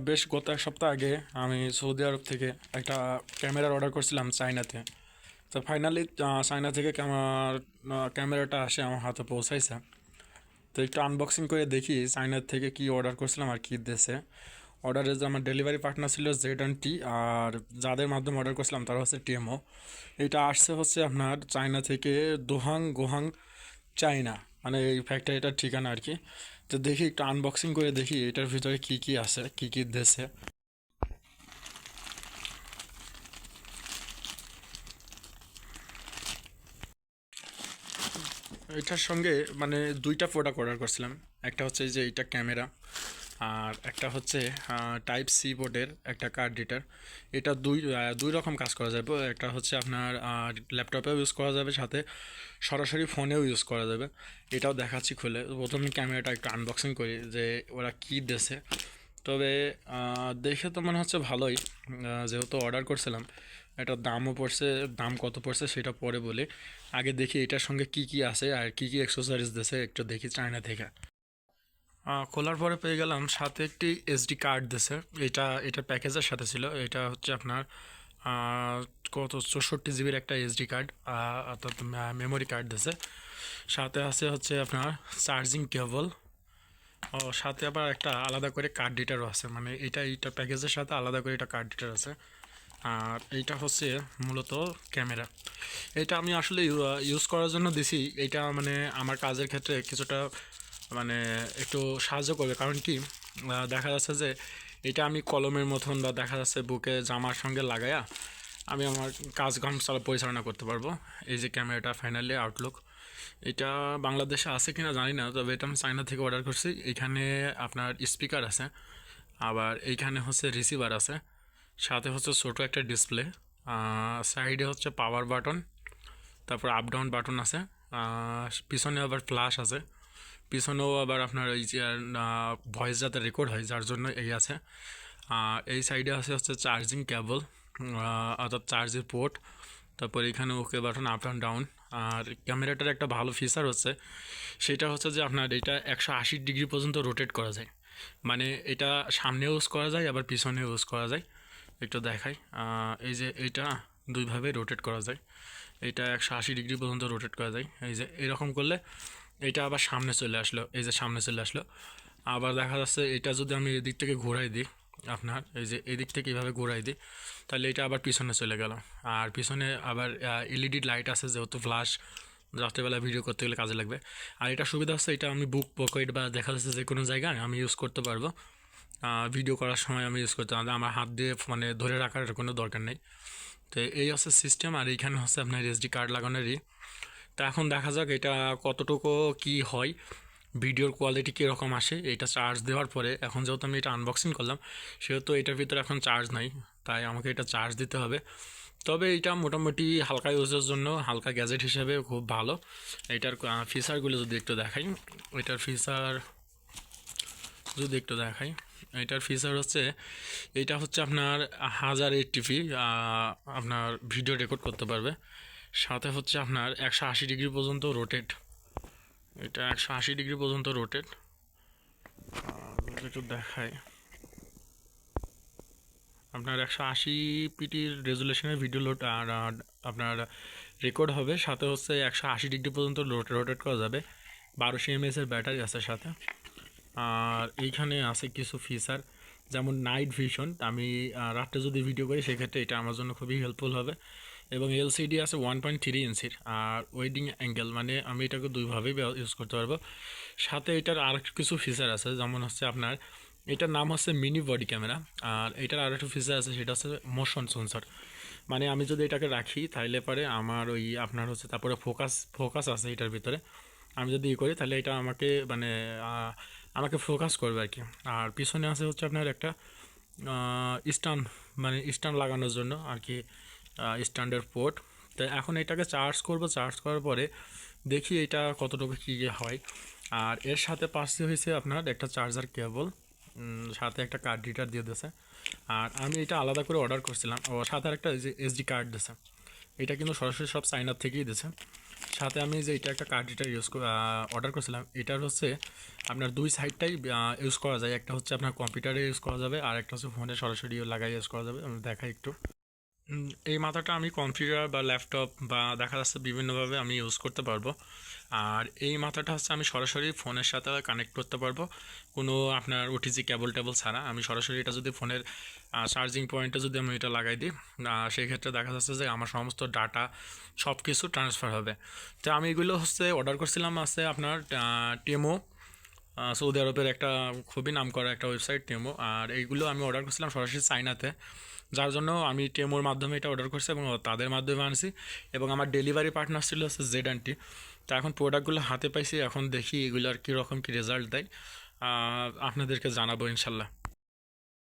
বেশ গত এক সপ্তাহ আগে আমি সৌদি আরব থেকে একটা ক্যামেরার অর্ডার করছিলাম চায়নাতে। তো ফাইনালি চায়না থেকে ক্যামেরাটা আসে আমার হাতে পৌঁছাইছে। তো একটু আনবক্সিং করে দেখি চায়নার থেকে কি অর্ডার করছিলাম আর কি দিয়েছে। অর্ডারে যে আমার ডেলিভারি পার্টনার ছিল Z&T, আর যাদের মাধ্যমে অর্ডার করছিলাম তারা হচ্ছে টিএমও। এটা আসছে হচ্ছে আপনার চায়না থেকে গোহাং, চায়না, মানে এই ফ্যাক্টরিটার ঠিকানা আর কি। তো দেখি একটু আনবক্সিং করে দেখি এটার ভিতরে কি কি আছে, কি কি দিয়েছে। এটার সঙ্গে মানে দুইটা প্রোডাক্ট অর্ডার করছিলাম। একটা হচ্ছে এই যে এইটা ক্যামেরা, আর একটা হচ্ছে টাইপ সি বোর্ডের একটা কার্ড রিডার। এটা দুই রকম কাজ করা যাবে। একটা হচ্ছে আপনার ল্যাপটপেও ইউজ করা যাবে, সাথে সরাসরি ফোনেও ইউজ করা যাবে। এটাও দেখাচ্ছি খুলে। প্রথমে ক্যামেরাটা একটু আনবক্সিং করি যে ওরা কী দেছে। তবে দেখে তো মনে হচ্ছে ভালোই। যেহেতু অর্ডার করছিলাম, এটার দামও পড়ছে। দাম কত পড়ছে সেটা পরে বলি। আগে দেখি এটার সঙ্গে কি কি আছে আর কি কি অ্যাক্সেসরিজ দিয়েছে একটু দেখি চায়না থেকে। খোলার পরে পেয়ে গেলাম সাথে একটি এসডি কার্ড দিয়েছে। এটা প্যাকেজের সাথে ছিল। এটা হচ্ছে আপনার আহ, কত 64 জিবির একটা এসডি কার্ড, অর্থাৎ মেমোরি কার্ড দিয়েছে। সাথে আছে হচ্ছে আপনার চার্জিং কেবল। ও সাথে আবার একটা আলাদা করে কার্ড রিডারও আছে, মানে এইটা প্যাকেজের সাথে আলাদা করে এটা কার্ড রিডার আছে। আর এইটা হচ্ছে মূলত ক্যামেরা। এটা আমি আসলে ইউজ করার জন্য দিছি। এটা মানে আমার কাজের ক্ষেত্রে কিছুটা মানে একটু সাহায্য করবে। কারণ কি, দেখা যাচ্ছে যে এটা আমি কলমের মতন বা দেখা যাচ্ছে বুকে জামার সঙ্গে লাগায়া আমি আমার কাজকাম পরিচালনা করতে পারবো। এই যে ক্যামেরাটা ফাইনালি আউটলুক। এটা বাংলাদেশে আছে কিনা জানি না, তবে এটা আমি চায়না থেকে অর্ডার করছি। এখানে আপনার স্পিকার আছে, আবার এইখানে হচ্ছে রিসিভার আছে, সাথে হচ্ছে ছোটো একটা ডিসপ্লে, সাইডে হচ্ছে পাওয়ার বাটন, তারপর আপ ডাউন বাটন আছে, পিছনে আবার ফ্ল্যাশ আছে। পিছনেও আবার আপনার এই যে ভয়েস যাতে রেকর্ড হয় যার জন্য এই আছে। এই সাইডে আছে হচ্ছে চার্জিং কেবল, অর্থাৎ চার্জের পোর্ট। তারপর এখানে okay button, up and down. আর ক্যামেরাটার একটা ভালো ফিচার হচ্ছে, সেটা হচ্ছে যে আপনার এটা 180 ডিগ্রি পর্যন্ত রোটেট করা যায়। মানে এটা সামনে ইউজ করা যায়, আবার পিছনে ইউজ করা যায়। একটু দেখাই। এই যে এইটা দুইভাবে রোটেট করা যায়। এটা 180 ডিগ্রি পর্যন্ত রোটেট করা যায়। এই যে এরকম করলে এটা আবার সামনে চলে আসলো, এই যে সামনে চলে আসলো। আবার দেখা যাচ্ছে এটা যদি আমি এদিক থেকে ঘোরাই দিই, আপনার এই যে এদিক থেকে এইভাবে ঘোরাই দিই, তাহলে এটা আবার পিছনে চলে গেল। আর পিছনে আবার এলইডি লাইট আছে, যেহেতু ফ্ল্যাশ রাত্রেবেলা ভিডিও করতে গেলে কাজে লাগবে। আর এটা সুবিধা হচ্ছে এটা আমি বুক পকেট বা দেখা যাচ্ছে যে কোনো জায়গায় আমি ইউজ করতে পারবো। ভিডিও করার সময় আমি ইউজ করতে পারবো, আমার হাত দিয়ে মানে ধরে রাখার কোনো দরকার নেই। তো এই হচ্ছে সিস্টেম। আর এইখানে হচ্ছে আপনার এসডি কার্ড লাগানোরই। তা এখন দেখা যাক এটা কতটুকু কি হয়, ভিডিওর কোয়ালিটি কীরকম আসে এটা চার্জ দেওয়ার পরে। এখন যেহেতু আমি এটা আনবক্সিং করলাম, সেহেতু এটার ভিতরে এখন চার্জ নাই, তাই আমাকে এটা চার্জ দিতে হবে। তবে এটা মোটামুটি হালকা ইউজের জন্য, হালকা গ্যাজেট হিসেবে খুব ভালো। এটার ফিচারগুলো যদি একটু দেখাই, এটার ফিচার যদি একটু দেখাই, এটার ফিচার হচ্ছে এটা হচ্ছে আপনার 1080p আপনার ভিডিও রেকর্ড করতে পারবে। সাথে হচ্ছে আপনার 180 ডিগ্রি পর্যন্ত রোটেট। এটা 180 ডিগ্রি পর্যন্ত রোটেট। একটু দেখায়, আপনার 180 পিটির রেজুলেশনের ভিডিও লোড আর আপনার রেকর্ড হবে। সাথে হচ্ছে 180 ডিগ্রি পর্যন্ত রোটেট করা যাবে। 1200 mAh-এর ব্যাটারি আছে সাথে। আর এইখানে আছে কিছু ফিচার, যেমন নাইট ভিশন। আমি রাত্রে যদি ভিডিও করি সেক্ষেত্রে এটা আমার জন্য খুবই হেল্পফুল হবে। এবং এলসিডি আছে 1.3 ইঞ্চির। আর ওয়েডিং অ্যাঙ্গেল, মানে আমি এটাকে দুইভাবেই ইউজ করতে পারবো। সাথে এটার আর কিছু ফিচার আছে, যেমন হচ্ছে আপনার এটার নাম হচ্ছে মিনি বডি ক্যামেরা। আর এটার আর একটা ফিচার আছে, সেটা হচ্ছে মোশন সেন্সর। মানে আমি যদি এটাকে রাখি তাহলে পরে আমার ওই আপনার হচ্ছে তারপরে ফোকাস আছে এটার ভিতরে। আমি যদি করি তাহলে এটা আমাকে মানে আমাকে ফোকাস করবে আর কি। আর পিছনে আছে হচ্ছে আপনার একটা স্ট্যান্ড, মানে স্ট্যান্ড লাগানোর জন্য আর কি, স্ট্যান্ডের পোর্ট। তো এখন এটাকে চার্জ করব, চার্জ করার পরে দেখি এটা কতটুকু কী হয়। আর এর সাথে পাশে হয়েছে আপনার একটা চার্জার কেবল, সাথে একটা কার্ড রিডার দিয়ে দিয়েছে। আর আমি এটা আলাদা করে অর্ডার করছিলাম, ও সাথে একটা যে এসডি কার্ড দিয়েছে। এটা কিন্তু সরাসরি সব চাইনার থেকেই দিয়েছে। সাথে আমি যে এটা একটা কার্ড রিডার অর্ডার করছিলাম, এটার হচ্ছে আপনার দুই সাইডটাই ইউজ করা যায়। একটা হচ্ছে আপনার কম্পিউটারে ইউজ করা যাবে, আর একটা হচ্ছে ফোনে সরাসরি লাগাই ইউজ করা যাবে। আমি দেখাই একটু। এই মাথাটা আমি কম্পিউটার বা ল্যাপটপ বা দেখা যাচ্ছে বিভিন্নভাবে আমি ইউজ করতে পারবো। আর এই মাথাটা হচ্ছে আমি সরাসরি ফোনের সাথে কানেক্ট করতে পারবো, কোনো আপনার ওটিজি কেবল টেবল ছাড়া। আমি সরাসরি এটা যদি ফোনের চার্জিং পয়েন্টে যদি আমি এটা লাগাই দিই, সেই ক্ষেত্রে দেখা যাচ্ছে যে আমার সমস্ত ডাটা সব কিছু ট্রান্সফার হবে। তো আমি এগুলো হচ্ছে অর্ডার করছিলাম আছে আপনার টেমো, সৌদি আরবের একটা খুবই নামকরা একটা ওয়েবসাইট টেমো। আর এইগুলো আমি অর্ডার করছিলাম সরাসরি চাইনাতে, যার জন্য আমি টেমোর মাধ্যমে এটা অর্ডার করছি এবং তাদের মাধ্যমে আনছি। এবং আমার ডেলিভারি পার্টনার ছিল হচ্ছে জেড অ্যান্টি। তো এখন প্রোডাক্টগুলো হাতে পাইছি, এখন দেখি এগুলোর কীরকম কী রেজাল্ট দেয়, আপনাদেরকে জানাবো ইনশাল্লাহ।